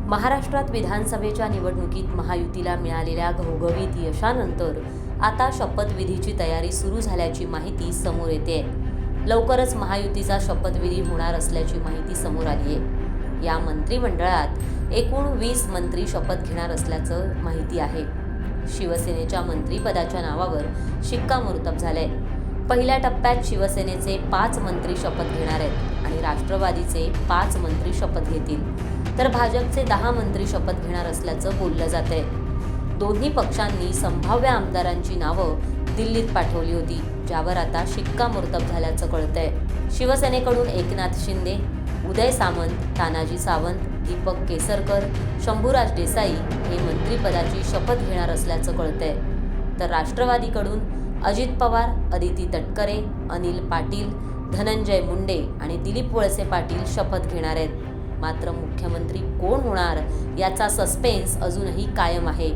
महाराष्ट्रात विधानसभेच्या निवडणुकीत महायुतीला मिळालेल्या घवघवीत यशानंतर आता शपथविधीची तयारी सुरू झाल्याची माहिती समोर येते. लवकरच महायुतीचा शपथविधी होणार असल्याची माहिती समोर आली आहे. या मंत्रिमंडळात एकूण 20 मंत्री शपथ घेणार असल्याचं माहिती आहे. शिवसेनेच्या मंत्रिपदाच्या नावावर शिक्कामोर्तब झालंय. पहिल्या टप्प्यात शिवसेनेचे 5 मंत्री शपथ घेणार आहेत आणि राष्ट्रवादीचे 5 मंत्री शपथ घेतील, तर भाजपचे 10 मंत्री शपथ घेणार असल्याचं बोललं जातंय. दोन्ही पक्षांनी संभाव्य आमदारांची नावं दिल्लीत पाठवली होती, ज्यावर आता शिक्कामोर्तब झाल्याचं कळतंय. शिवसेनेकडून एकनाथ शिंदे, उदय सामंत, तानाजी सावंत, दीपक केसरकर, शंभूराज देसाई हे मंत्रिपदाची शपथ घेणार असल्याचं कळतंय. तर राष्ट्रवादीकडून अजित पवार, अदिती तटकरे, अनिल पाटील, धनंजय मुंडे आणि दिलीप वळसे पाटील शपथ घेणार आहेत. मात्र मुख्यमंत्री कोण होणार याचा सस्पेन्स अजूनही कायम आहे.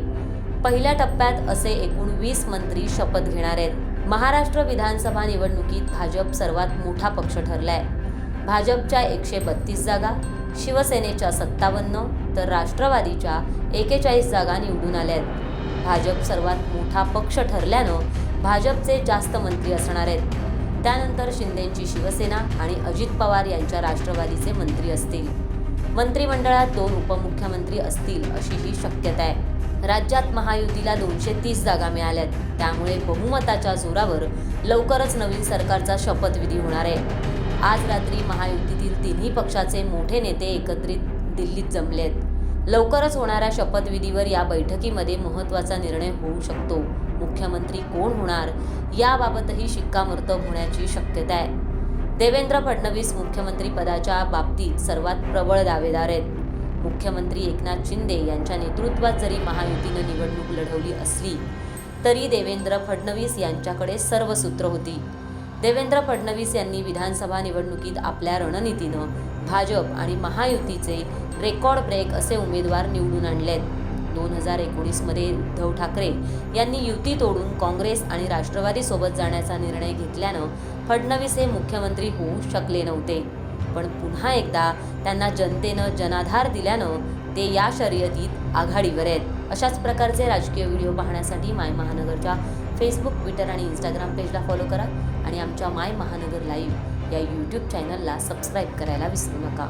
पहिल्या टप्प्यात असे एकूण 20 मंत्री शपथ घेणार आहेत. महाराष्ट्र विधानसभा निवडणुकीत भाजप सर्वात मोठा पक्ष ठरलाय. भाजपच्या 132 जागा, शिवसेनेच्या 57 तर राष्ट्रवादीच्या 41 जागा निवडून आल्यात. भाजप सर्वात मोठा पक्ष ठरल्यानं भाजपचे जास्त मंत्री असणार आहेत. त्यानंतर शिंदेंची शिवसेना आणि अजित पवार यांच्या राष्ट्रवादीचे मंत्री असतील. मंत्रिमंडळात 2 उपमुख्यमंत्री असतील अशीही शक्यता आहे. राज्यात महायुतीला 230 जागा मिळाल्यात, त्यामुळे बहुमताच्या जोरावर लवकरच नवीन सरकारचा शपथविधी होणार आहे. आज रात्री महायुतीतील तिन्ही पक्षाचे मोठे नेते एकत्रित दिल्लीत जमलेत. लवकरच होणाऱ्या शपथविधीवर या बैठकीमध्ये महत्त्वाचा निर्णय होऊ शकतो. मुख्यमंत्री कोण होणार याबाबतही शिक्कामोर्तब होण्याची शक्यता आहे. देवेंद्र फडणवीस मुख्यमंत्री पदाच्या बाबतीत सर्वात प्रबळ दावेदार आहेत. मुख्यमंत्री एकनाथ शिंदे यांच्या नेतृत्वात जरी महायुतीनं निवडणूक लढवली असली तरी देवेंद्र फडणवीस यांच्याकडे सर्व सूत्र होती. देवेंद्र फडणवीस यांनी विधानसभा निवडणुकीत आपल्या रणनीतीनं भाजप आणि महायुतीचे रेकॉर्ड ब्रेक असे उमेदवार निवडून आणलेत. 2019 मध्ये उद्धव ठाकरे यांनी युती तोडून काँग्रेस आणि राष्ट्रवादीसोबत जाण्याचा निर्णय घेतल्यानं फडणवीस हे मुख्यमंत्री होऊ शकले नव्हते. पण पुन्हा एकदा त्यांना जनतेनं जनाधार दिल्यानं ते या शर्यतीत आघाडीवर आहेत. अशाच प्रकारचे राजकीय व्हिडिओ पाहण्यासाठी माय महानगरच्या फेसबुक, ट्विटर आणि इंस्टाग्राम पेजला फॉलो करा आणि आमच्या माय महानगर लाईव्ह या यूट्यूब चॅनलला सबस्क्राईब करायला विसरू नका.